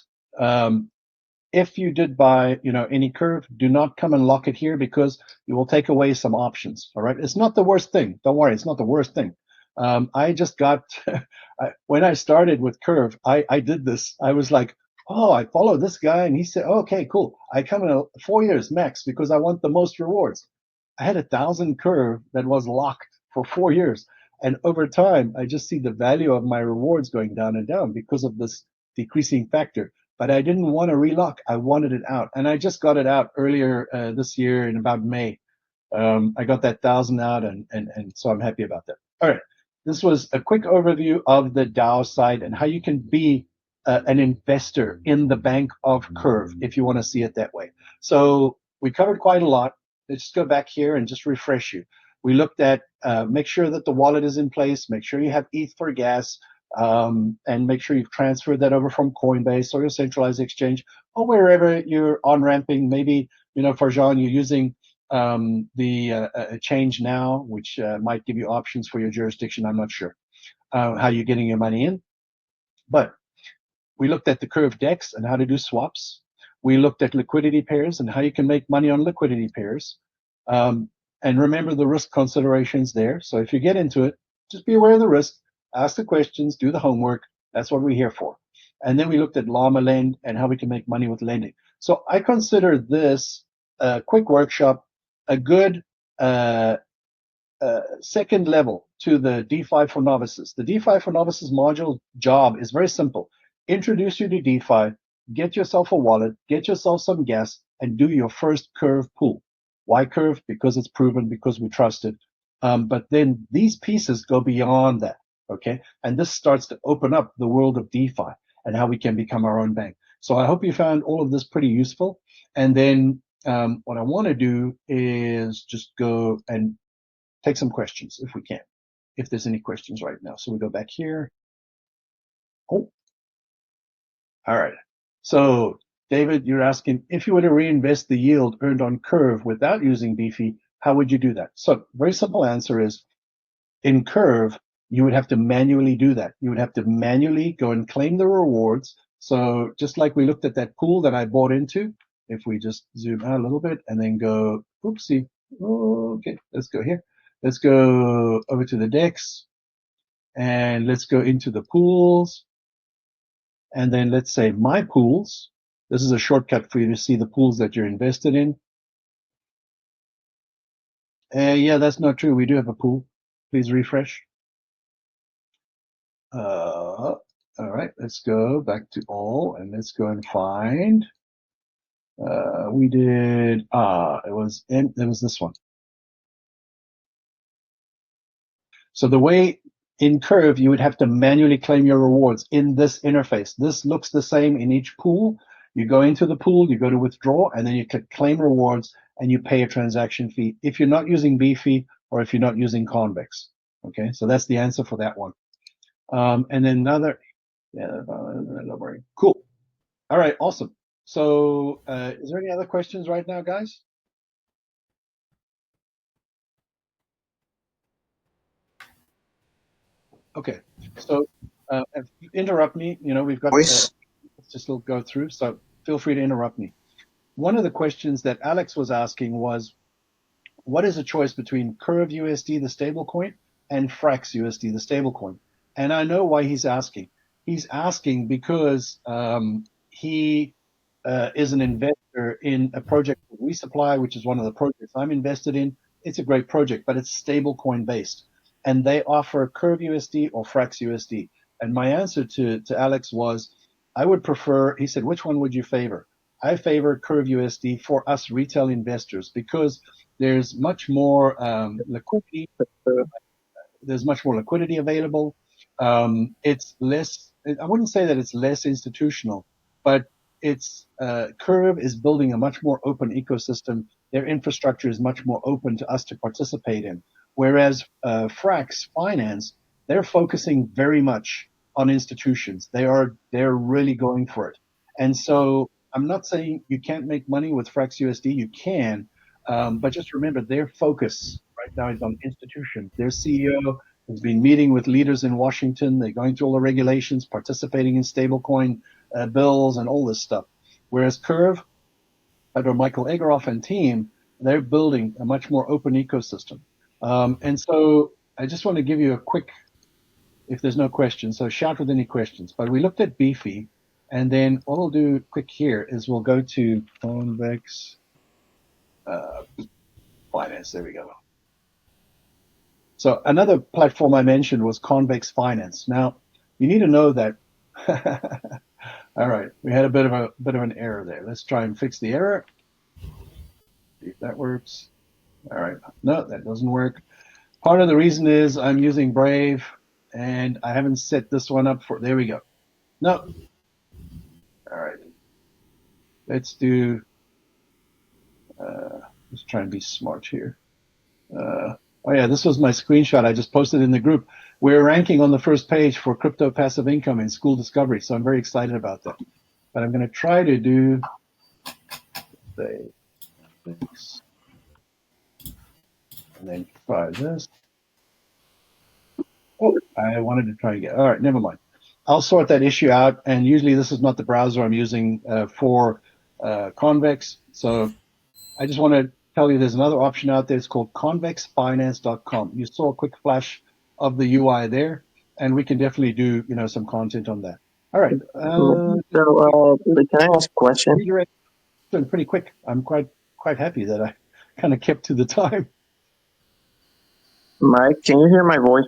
[SPEAKER 1] if you did buy, any Curve, do not come and lock it here because it will take away some options. All right. It's not the worst thing. Don't worry. It's not the worst thing. I just got, when I started with Curve, I did this. I was like, oh, I follow this guy. And he said, oh, okay, cool. I come in 4 years max because I want the most rewards. I had 1,000 Curve that was locked for 4 years. And over time, I just see the value of my rewards going down and down because of this decreasing factor. But I didn't want to relock. I wanted it out. And I just got it out earlier this year in about May. I got that 1,000 out, and so I'm happy about that. All right. This was a quick overview of the DAO side and how you can be an investor in the bank of Curve if you want to see it that way. So we covered quite a lot. Let's just go back here and just refresh you. We looked at make sure that the wallet is in place, make sure you have ETH for gas, and make sure you've transferred that over from Coinbase or your centralized exchange or wherever you're on-ramping. Maybe, Farjan, you're using the change now, which might give you options for your jurisdiction. I'm not sure how you're getting your money in. But we looked at the Curve DEX and how to do swaps. We looked at liquidity pairs and how you can make money on liquidity pairs. And remember the risk considerations there. So if you get into it, just be aware of the risk, ask the questions, do the homework. That's what we're here for. And then we looked at Llamalend and how we can make money with lending. So I consider this quick workshop a good second level to the DeFi for Novices. The DeFi for Novices module job is very simple. Introduce you to DeFi, get yourself a wallet, get yourself some gas, and do your first Curve pool. Why Curve? Because it's proven, because we trust it. But then these pieces go beyond that, okay? And this starts to open up the world of DeFi and how we can become our own bank. So I hope you found all of this pretty useful. And then what I want to do is just go and take some questions if we can, if there's any questions right now. So we go back here. Oh, all right. So David, you're asking if you were to reinvest the yield earned on Curve without using Beefy, how would you do that? So very simple answer is in Curve, you would have to manually do that. You would have to manually go and claim the rewards. So just like we looked at that pool that I bought into, if we just zoom out a little bit and then go, oopsie, okay, let's go here. Let's go over to the DEX and let's go into the pools. And then let's say my pools. This is a shortcut for you to see the pools that you're invested in. Yeah, that's not true. We do have a pool. Please refresh. All right, let's go back to all and let's go and find. We did, it was this one. So the way in Curve, you would have to manually claim your rewards in this interface. This looks the same in each pool. You go into the pool, you go to withdraw, and then you click claim rewards, and you pay a transaction fee if you're not using Beefy or if you're not using Convex. Okay, so that's the answer for that one. And then another, yeah, cool. All right, awesome. So is there any other questions right now, guys? Okay, so if you interrupt me, we've got let's just go through, so feel free to interrupt me. One of the questions that Alex was asking was, what is the choice between Curve USD, the stablecoin, and Frax USD, the stablecoin? And I know why he's asking. He's asking because he is an investor in a project Resupply, which is one of the projects I'm invested in. It's a great project, but it's stablecoin based. And they offer Curve USD or Frax USD. And my answer to Alex was, I would prefer, he said, which one would you favor? I favor Curve USD for us retail investors because there's much more liquidity. There's much more liquidity available. It's less, I wouldn't say that it's less institutional, but it's Curve is building a much more open ecosystem. Their infrastructure is much more open to us to participate in. Whereas Frax Finance, they're focusing very much on institutions. They're really going for it. And so I'm not saying you can't make money with Frax USD. You can, but just remember their focus right now is on institutions. Their CEO has been meeting with leaders in Washington. They're going through all the regulations, participating in stablecoin bills and all this stuff. Whereas Curve, under Michael Egoroff and team, they're building a much more open ecosystem. And so I just want to give you a quick, if there's no questions, so shout with any questions. But we looked at Beefy, and then what we'll do quick here is we'll go to Convex Finance. There we go. So another platform I mentioned was Convex Finance. Now, you need to know that. All right, we had a bit of an error there. Let's try and fix the error. See if that works. All right, no, that doesn't work. Part of the reason is I'm using Brave, and I haven't set this one up for. There we go. No. All right. Let's do. Let's try and be smart here. Oh yeah, this was my screenshot I just posted in the group. We're ranking on the first page for crypto passive income in school discovery, so I'm very excited about that. But I'm going to try to do, say, this, and then try this. Oh, I wanted to try again. All right, never mind. I'll sort that issue out, and usually this is not the browser I'm using for Convex, so I just want to tell you there's another option out there. It's called convexfinance.com. You saw a quick flash of the UI there, and we can definitely do some content on that. All right.
[SPEAKER 2] Can I ask a question?
[SPEAKER 1] Pretty quick. I'm quite happy that I kind of kept to the time.
[SPEAKER 2] Mike, can you hear my voice?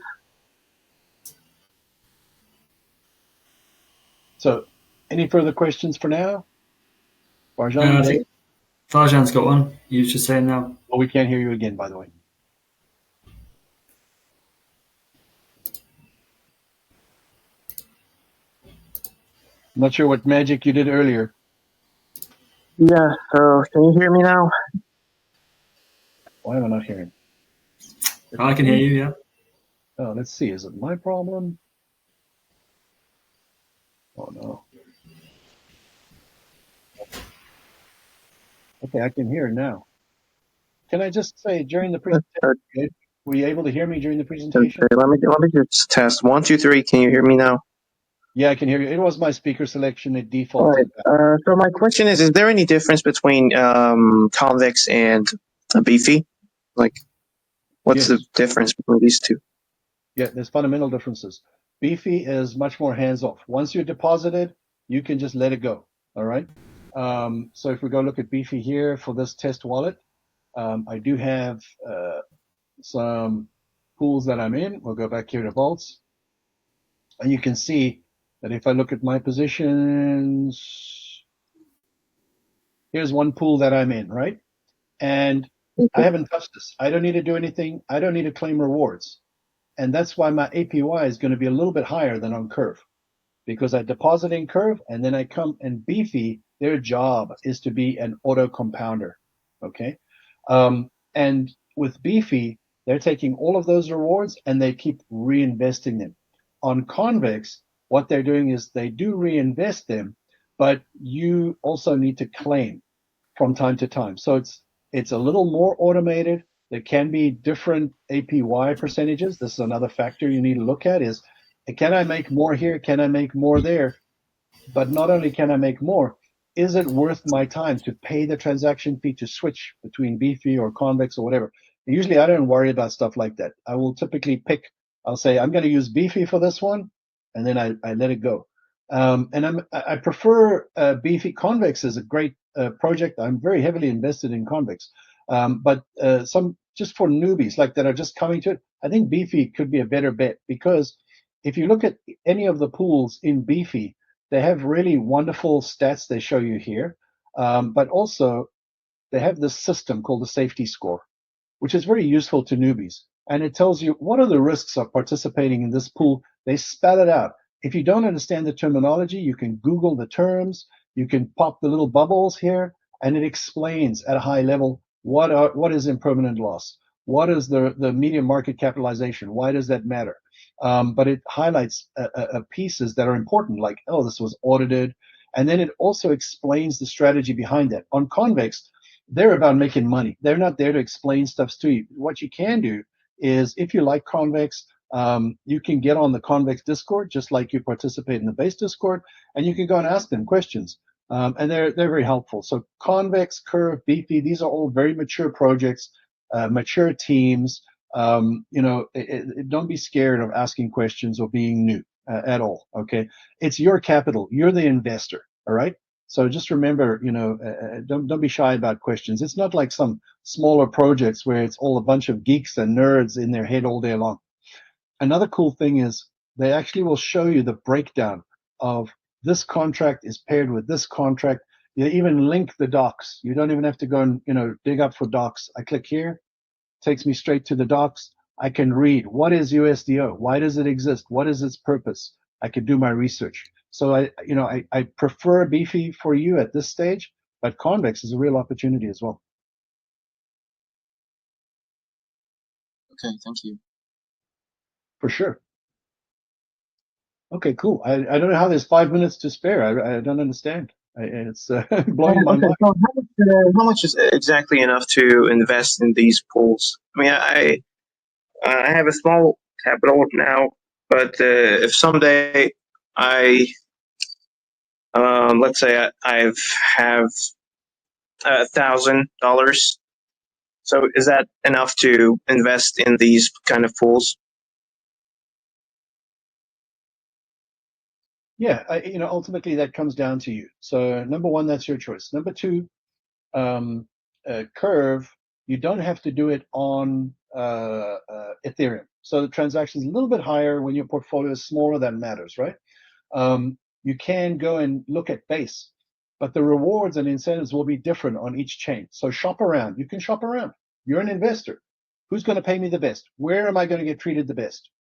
[SPEAKER 1] So, any further questions for now? Farjan,
[SPEAKER 3] I
[SPEAKER 1] you there?
[SPEAKER 3] think Farjan's got one. He was just saying now.
[SPEAKER 1] Oh, we can't hear you again, by the way. I'm not sure what magic you did earlier.
[SPEAKER 2] Yeah, so can you hear me now?
[SPEAKER 1] Why am I not hearing?
[SPEAKER 3] I can hear you, yeah.
[SPEAKER 1] Oh, let's see. Is it my problem? Oh, no. Okay, I can hear now. Can I just say during the presentation, were you able to hear me during the presentation?
[SPEAKER 2] Okay, let me just test. 1, 2, 3. Can you hear me now?
[SPEAKER 1] Yeah, I can hear you. It was my speaker selection. It
[SPEAKER 2] All right.
[SPEAKER 1] defaulted back.
[SPEAKER 2] So my question is there any difference between convex and beefy? Like, what's the
[SPEAKER 1] Yes.
[SPEAKER 2] difference between these two?
[SPEAKER 1] Yeah, there's fundamental differences. Beefy is much more hands-off. Once you're deposited, you can just let it go. All right. So if we go look at Beefy here for this test wallet, I do have some pools that I'm in. We'll go back here to vaults, and you can see that if I look at my positions, here's one pool that I'm in, right? And I haven't touched this. I don't need to do anything. I don't need to claim rewards. And that's why my APY is going to be a little bit higher than on Curve, because I deposit in Curve and then I come and Beefy, their job is to be an auto compounder. Okay. And with Beefy, they're taking all of those rewards and they keep reinvesting them. On Convex, what they're doing is they do reinvest them, but you also need to claim from time to time. So it's a little more automated. There can be different APY percentages. This is another factor you need to look at is, can I make more here? Can I make more there? But not only can I make more, is it worth my time to pay the transaction fee to switch between Beefy or Convex or whatever? Usually I don't worry about stuff like that. I will typically pick, I'll say, I'm going to use Beefy for this one, and then I let it go. And I prefer Beefy. Convex is a great project. I'm very heavily invested in Convex. But some just for newbies like that are just coming to it, I think Beefy could be a better bet because if you look at any of the pools in Beefy, they have really wonderful stats they show you here, but also they have this system called the safety score, which is very useful to newbies. And it tells you what are the risks of participating in this pool. They spell it out. If you don't understand the terminology, you can Google the terms, you can pop the little bubbles here, and it explains at a high level what is impermanent loss, what is the median market capitalization, why does that matter? But it highlights pieces that are important, like, oh, this was audited. And then it also explains the strategy behind that. On Convex, they're about making money. They're not there to explain stuff to you. What you can do is, if you like Convex, you can get on the Convex Discord, just like you participate in the base Discord, and you can go and ask them questions. And they're very helpful. So Convex, Curve, Beefy, these are all very mature projects, mature teams. Don't be scared of asking questions or being new at all. Okay, it's your capital. You're the investor. All right. So just remember, don't be shy about questions. It's not like some smaller projects where it's all a bunch of geeks and nerds in their head all day long. Another cool thing is they actually will show you the breakdown of this contract is paired with this contract. They even link the docs. You don't even have to go and dig up for docs. I click here, takes me straight to the docs. I can read what is USDO, why does it exist, what is its purpose. I can do my research. So I prefer Beefy for you at this stage, but Convex is a real opportunity as well.
[SPEAKER 2] Okay, thank you.
[SPEAKER 1] For sure. Okay, cool. I don't know how there's 5 minutes to spare. I don't understand. It's blowing my mind.
[SPEAKER 2] So how much is exactly enough to invest in these pools? I mean, I have a small capital now, but if someday I let's say I have $1,000, so is that enough to invest in these kind of pools?
[SPEAKER 1] Yeah, ultimately that comes down to you. So number one, that's your choice. Number two, Curve, you don't have to do it on Ethereum. So the transaction is a little bit higher when your portfolio is smaller. That matters, right? You can go and look at base, but the rewards and incentives will be different on each chain. So shop around. You can shop around. You're an investor. Who's going to pay me the best? Where am I going to get treated the best?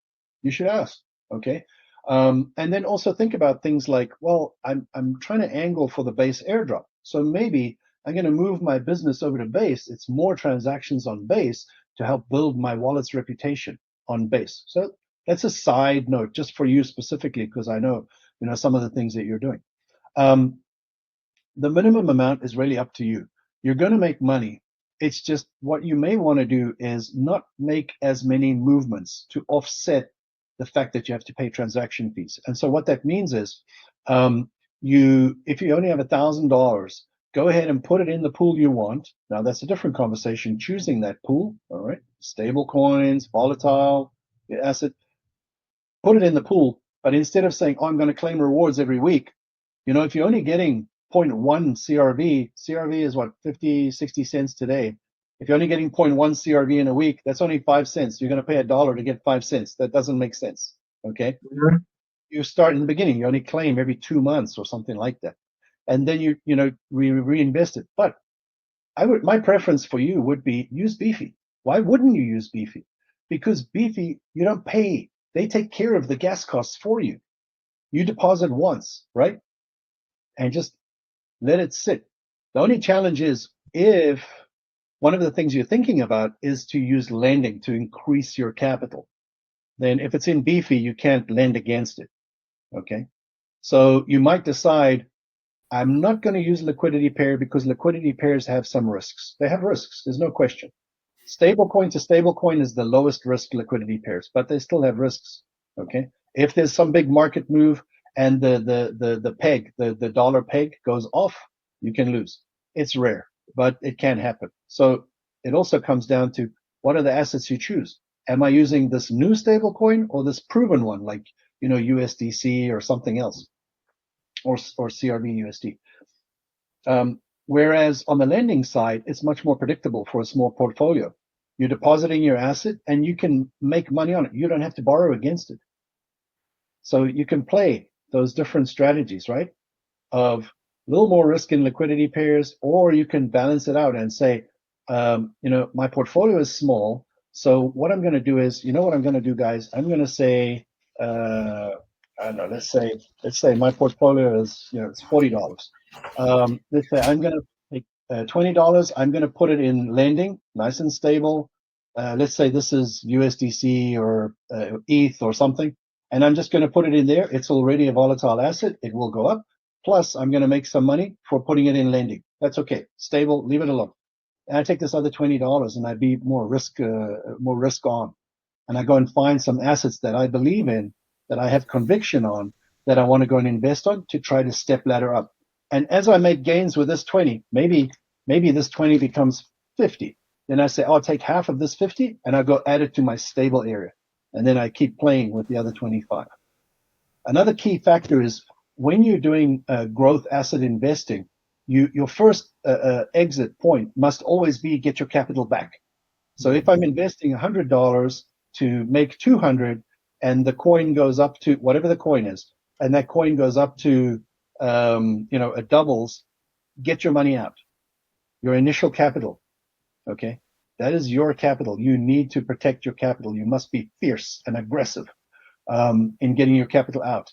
[SPEAKER 1] You should ask. Okay. And then also think about things like, well, I'm trying to angle for the base airdrop. So maybe I'm going to move my business over to base. It's more transactions on base to help build my wallet's reputation on base. So that's a side note just for you specifically, because I know some of the things that you're doing. The minimum amount is really up to you. You're going to make money. It's just what you may want to do is not make as many movements to offset the fact that you have to pay transaction fees. And so what that means is, if you only have $1,000, go ahead and put it in the pool you want. Now that's a different conversation, choosing that pool. All right, stable coins, volatile asset, put it in the pool. But instead of saying, oh, I'm going to claim rewards every week, if you're only getting 0.1 CRV is what, 50, 60 cents today. If you're only getting 0.1 CRV in a week, that's only 5 cents. You're going to pay $1 to get 5 cents. That doesn't make sense. Okay.
[SPEAKER 2] Mm-hmm.
[SPEAKER 1] You start in the beginning, you only claim every 2 months or something like that. And then you reinvest it. But my preference for you would be use Beefy. Why wouldn't you use Beefy? Because Beefy, you don't pay. They take care of the gas costs for you. You deposit once, right? And just let it sit. The only challenge is if one of the things you're thinking about is to use lending to increase your capital, then if it's in Beefy, you can't lend against it. Okay. So you might decide, I'm not going to use liquidity pair because liquidity pairs have some risks. They have risks. There's no question. Stablecoin to stablecoin is the lowest risk liquidity pairs, but they still have risks. Okay. If there's some big market move and the peg, the dollar peg goes off, you can lose. It's rare, but it can happen. So it also comes down to what are the assets you choose? Am I using this new stablecoin or this proven one, like USDC or something else, or CRV USD? Whereas on the lending side, it's much more predictable for a small portfolio. You're depositing your asset and you can make money on it. You don't have to borrow against it. So you can play those different strategies, right? Of a little more risk in liquidity pairs, or you can balance it out and say, my portfolio is small. So what I'm going to do is, what I'm going to do, guys? I'm going to say, I don't know. Let's say my portfolio is, it's $40. Let's say I'm going to take $20. I'm going to put it in lending, nice and stable. Let's say this is USDC or ETH or something, and I'm just going to put it in there. It's already a volatile asset. It will go up. Plus, I'm going to make some money for putting it in lending. That's okay. Stable. Leave it alone. And I take this other $20 and I be more risk on, and I go and find some assets that I believe in, that I have conviction on, that I want to go and invest on to try to step ladder up. And as I make gains with this 20, maybe this 20 becomes 50. Then I say, I'll take half of this 50 and I'll go add it to my stable area. And then I keep playing with the other 25. Another key factor is when you're doing growth asset investing, your first exit point must always be get your capital back. So if I'm investing $100 to make 200 and the coin goes up to whatever the coin is, and that coin goes up to, it doubles, get your money out, your initial capital. Okay. That is your capital. You need to protect your capital. You must be fierce and aggressive in getting your capital out.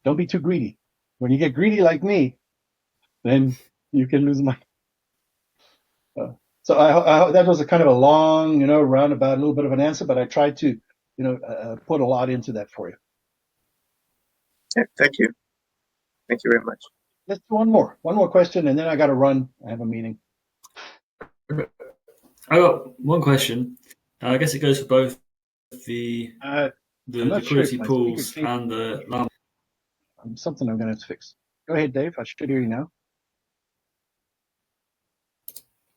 [SPEAKER 1] Don't be too greedy. When you get greedy like me, then you can lose money. So I that was a kind of a long, roundabout, a little bit of an answer, but I tried to, put a lot into that for you.
[SPEAKER 2] Yeah, thank you. Thank you very much.
[SPEAKER 1] Let's do one more question, and then I got to run. I have a meeting.
[SPEAKER 3] I got one question. I guess it goes for both the liquidity pools and the Llamalend.
[SPEAKER 1] Something I'm going to fix. Go ahead, Dave. I should hear you now.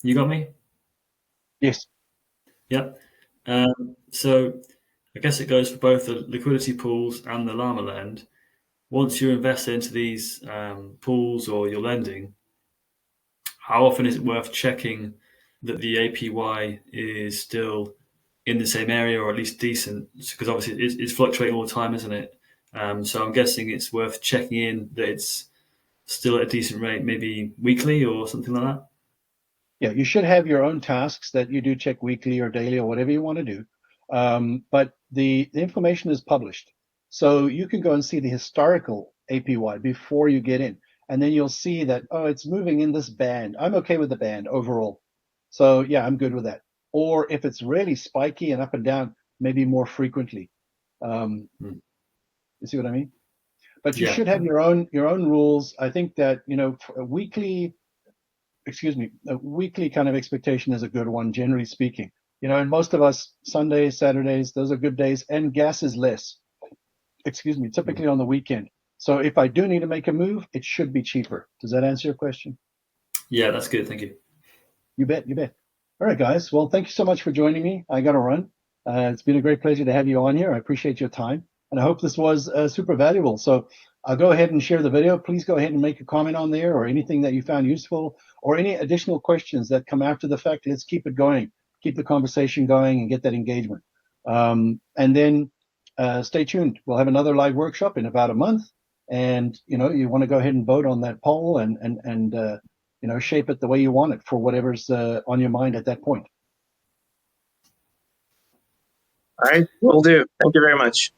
[SPEAKER 3] You got me?
[SPEAKER 1] Yes.
[SPEAKER 3] Yep. So I guess it goes for both the liquidity pools and the Llamalend. Once you invest into these pools or you're lending, how often is it worth checking that the APY is still in the same area, or at least decent, because obviously it's fluctuating all the time, isn't it? So I'm guessing it's worth checking in that it's still at a decent rate, maybe weekly or something like that.
[SPEAKER 1] Yeah, you should have your own tasks that you do check weekly or daily or whatever you want to do. But the information is published. So you can go and see the historical APY before you get in. And then you'll see that, oh, it's moving in this band. I'm okay with the band overall. So yeah, I'm good with that. Or if it's really spiky and up and down, maybe more frequently. You see what I mean? But you should have your own rules. I think that, a weekly kind of expectation is a good one, generally speaking. And most of us, Sundays, Saturdays, those are good days, and gas is less, typically on the weekend. So if I do need to make a move, it should be cheaper. Does that answer your question?
[SPEAKER 3] Yeah, that's good. Thank you.
[SPEAKER 1] You bet. All right, guys. Well, thank you so much for joining me. I got to run. It's been a great pleasure to have you on here. I appreciate your time, and I hope this was super valuable. So I'll go ahead and share the video. Please go ahead and make a comment on there, or anything that you found useful, or any additional questions that come after the fact. Let's keep it going, keep the conversation going, and get that engagement. And then stay tuned. We'll have another live workshop in about a month, and you want to go ahead and vote on that poll and shape it the way you want it for whatever's on your mind at that point.
[SPEAKER 2] All right, will do. Thank you very much.